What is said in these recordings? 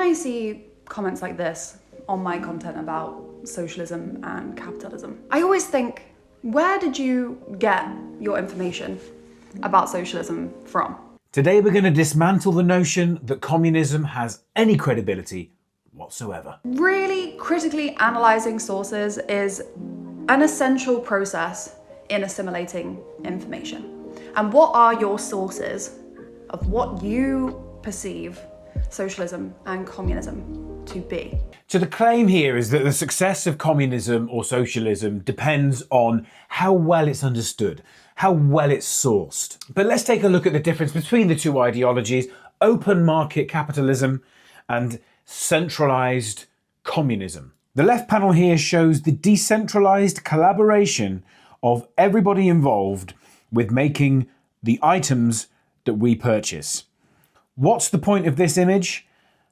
I see comments like this on my content about socialism and capitalism, I always think, where did you get your information about socialism from? Today we're going to dismantle the notion that communism has any credibility whatsoever. Really critically analysing sources is an essential process in assimilating information. And what are your sources of what you perceive socialism and communism to be? So the claim here is that the success of communism or socialism depends on how well it's understood, how well it's sourced. But let's take a look at the difference between the two ideologies, open market capitalism and centralized communism. The left panel here shows the decentralized collaboration of everybody involved with making the items that we purchase. What's the point of this image?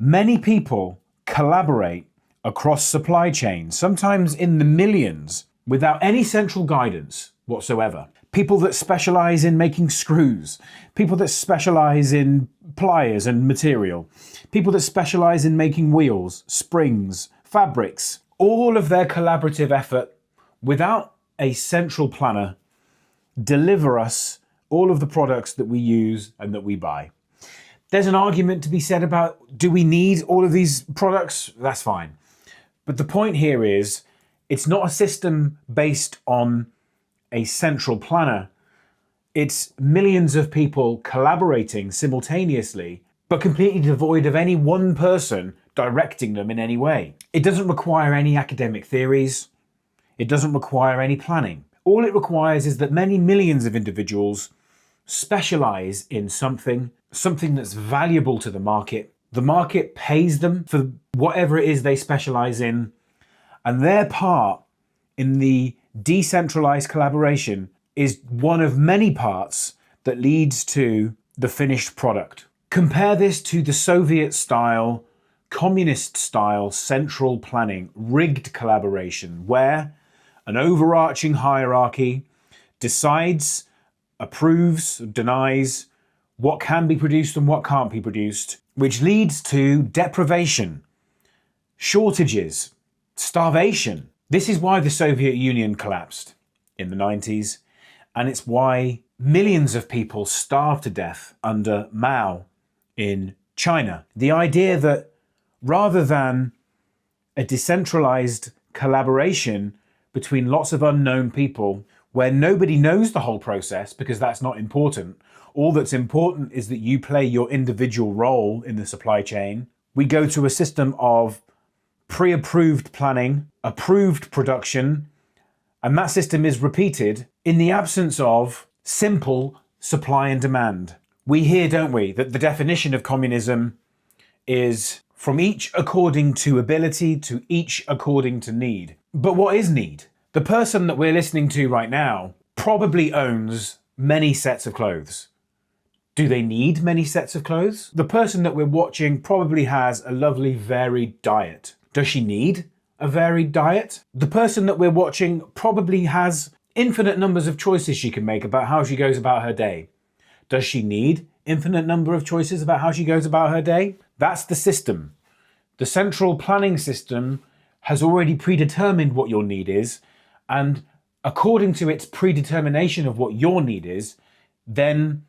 Many people collaborate across supply chains, sometimes in the millions, without any central guidance whatsoever. People that specialize in making screws, people that specialize in pliers and material, people that specialize in making wheels, springs, fabrics, all of their collaborative effort without a central planner deliver us all of the products that we use and that we buy. There's an argument to be said about, do we need all of these products? That's fine. But the point here is, it's not a system based on a central planner. It's millions of people collaborating simultaneously, but completely devoid of any one person directing them in any way. It doesn't require any academic theories. It doesn't require any planning. All it requires is that many millions of individuals specialize in something that's valuable to the market. The market pays them for whatever it is they specialize in, and their part in the decentralized collaboration is one of many parts that leads to the finished product. Compare this to the Soviet-style, communist-style central planning, rigged collaboration, where an overarching hierarchy decides, approves, denies what can be produced and what can't be produced, which leads to deprivation, shortages, starvation. This is why the Soviet Union collapsed in the 90s, and it's why millions of people starved to death under Mao in China. The idea that rather than a decentralized collaboration between lots of unknown people where nobody knows the whole process because that's not important, all that's important is that you play your individual role in the supply chain, we go to a system of pre-approved planning, approved production, and that system is repeated in the absence of simple supply and demand. We hear, don't we, that the definition of communism is from each according to ability to each according to need. But what is need? The person that we're listening to right now probably owns many sets of clothes. Do they need many sets of clothes? The person that we're watching probably has a lovely varied diet. Does she need a varied diet? The person that we're watching probably has infinite numbers of choices she can make about how she goes about her day. Does she need infinite number of choices about how she goes about her day? That's the system. The central planning system has already predetermined what your need is, and according to its predetermination of what your need is, then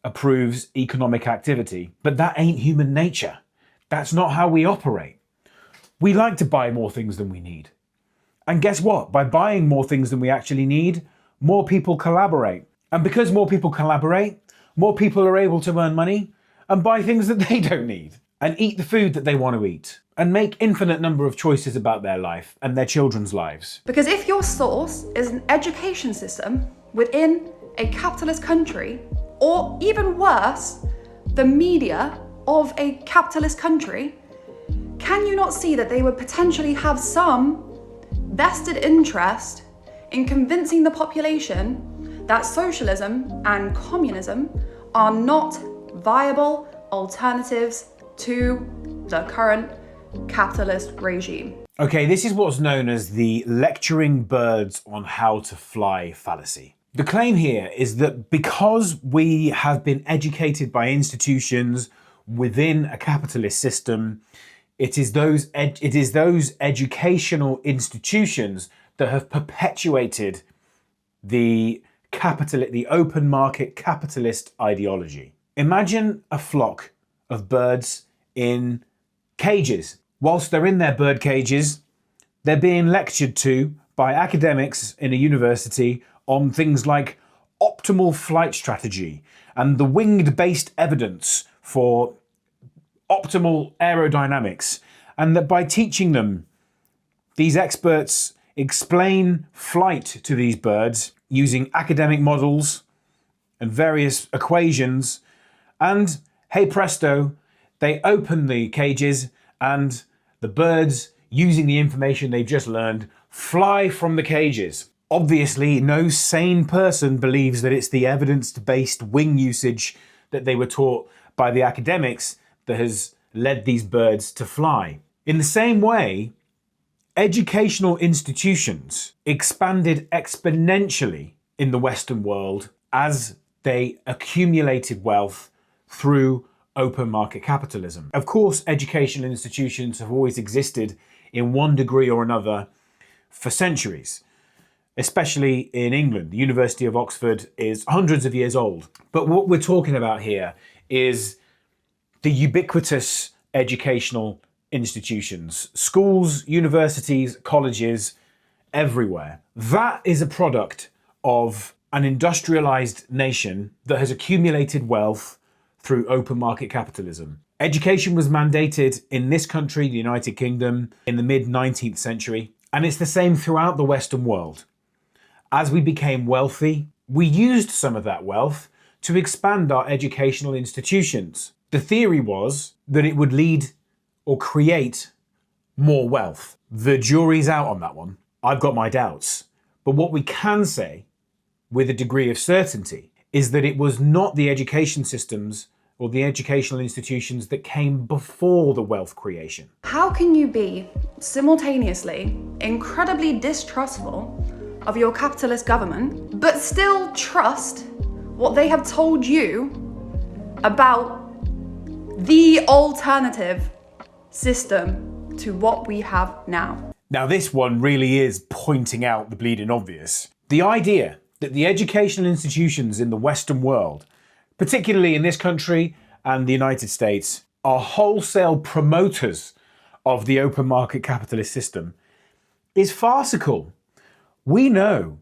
approves economic activity. But that ain't human nature. That's not how we operate. We like to buy more things than we need. And guess what? By buying more things than we actually need, more people collaborate. And because more people collaborate, more people are able to earn money and buy things that they don't need and eat the food that they want to eat and make infinite number of choices about their life and their children's lives. Because if your source is an education system within a capitalist country, or even worse, the media of a capitalist country, can you not see that they would potentially have some vested interest in convincing the population that socialism and communism are not viable alternatives to the current capitalist regime? Okay, this is what's known as the lecturing birds on how to fly fallacy. The claim here is that because we have been educated by institutions within a capitalist system, It is those educational institutions that have perpetuated the open market capitalist ideology. Imagine a flock of birds in cages. Whilst they're in their bird cages, they're being lectured to by academics in a university on things like optimal flight strategy and the winged-based evidence for optimal aerodynamics, and that by teaching them, these experts explain flight to these birds using academic models and various equations, and hey presto, they open the cages and the birds, using the information they've just learned, fly from the cages. Obviously, no sane person believes that it's the evidence-based wing usage that they were taught by the academics that has led these birds to fly. In the same way, educational institutions expanded exponentially in the Western world as they accumulated wealth through open market capitalism. Of course, educational institutions have always existed in one degree or another for centuries, especially in England. The University of Oxford is hundreds of years old. But what we're talking about here is the ubiquitous educational institutions, schools, universities, colleges, everywhere. That is a product of an industrialized nation that has accumulated wealth through open market capitalism. Education was mandated in this country, the United Kingdom, in the mid-19th century, and it's the same throughout the Western world. As we became wealthy, we used some of that wealth to expand our educational institutions. The theory was that it would lead or create more wealth. The jury's out on that one. I've got my doubts. But what we can say with a degree of certainty is that it was not the education systems or the educational institutions that came before the wealth creation. How can you be simultaneously incredibly distrustful of your capitalist government, but still trust what they have told you about the alternative system to what we have now? Now, this one really is pointing out the bleeding obvious. The idea that the educational institutions in the Western world, particularly in this country and the United States, are wholesale promoters of the open market capitalist system is farcical. We know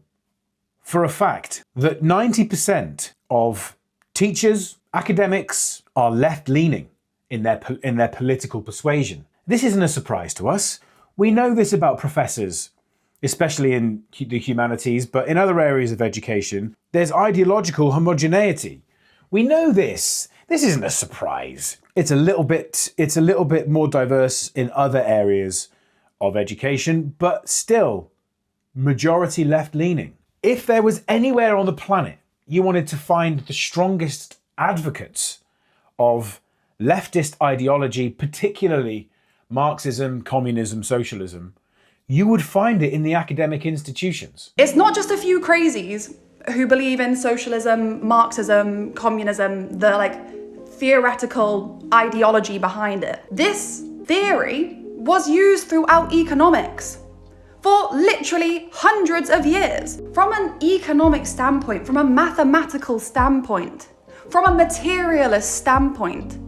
for a fact that 90% of teachers, academics are left-leaning in their political persuasion. This isn't a surprise to us. We know this about professors, especially in the humanities, but in other areas of education, there's ideological homogeneity. We know this. This isn't a surprise. It's a little bit more diverse in other areas of education, but still majority left-leaning. If there was anywhere on the planet you wanted to find the strongest advocates of leftist ideology, particularly Marxism, communism, socialism, you would find it in the academic institutions. It's not just a few crazies who believe in socialism, Marxism, communism, the theoretical ideology behind it. This theory was used throughout economics for literally hundreds of years. From an economic standpoint, from a mathematical standpoint, from a materialist standpoint,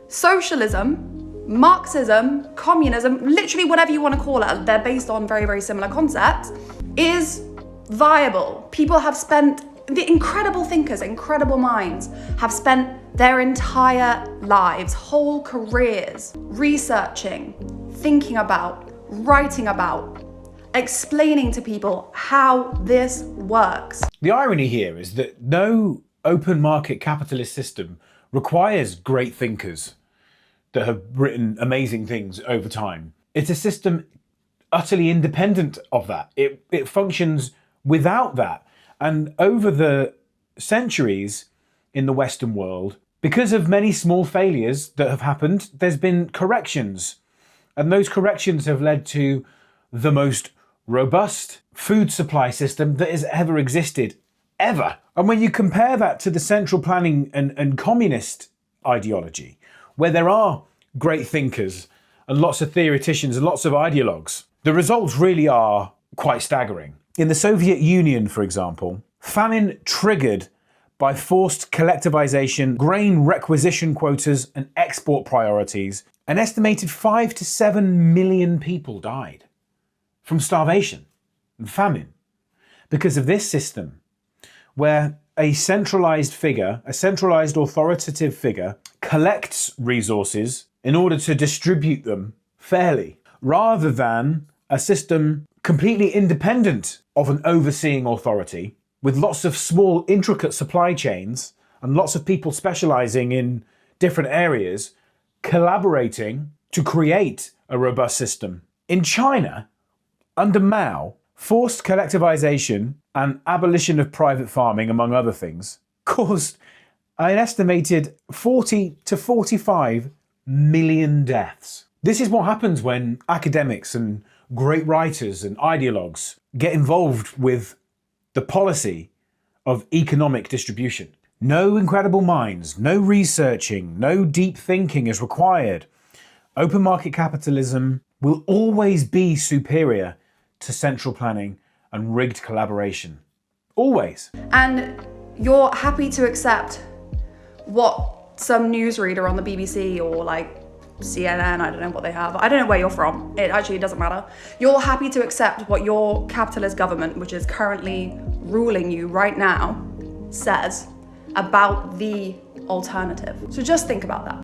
socialism, Marxism, communism, literally whatever you want to call it, they're based on very, very similar concepts, is viable. People have spent, the incredible thinkers, incredible minds, have spent their entire lives, whole careers, researching, thinking about, writing about, explaining to people how this works. The irony here is that no open market capitalist system requires great thinkers that have written amazing things over time. It's a system utterly independent of that. It functions without that. And over the centuries in the Western world, because of many small failures that have happened, there's been corrections. And those corrections have led to the most robust food supply system that has ever existed, ever. And when you compare that to the central planning and communist ideology, where there are great thinkers and lots of theoreticians and lots of ideologues, the results really are quite staggering. In the Soviet Union, for example, famine triggered by forced collectivization, grain requisition quotas, and export priorities, an estimated 5 to 7 million people died from starvation and famine because of this system, where a centralized figure, a centralized authoritative figure, collects resources in order to distribute them fairly, rather than a system completely independent of an overseeing authority, with lots of small, intricate supply chains and lots of people specializing in different areas, collaborating to create a robust system. In China, under Mao, forced collectivization and abolition of private farming, among other things, caused an estimated 40 to 45 million deaths. This is what happens when academics and great writers and ideologues get involved with the policy of economic distribution. No incredible minds, no researching, no deep thinking is required. Open market capitalism will always be superior to central planning and rigged collaboration. Always. And you're happy to accept what some newsreader on the BBC or like CNN, I don't know what they have. I don't know where you're from. It actually doesn't matter. You're happy to accept what your capitalist government, which is currently ruling you right now, says about the alternative. So just think about that.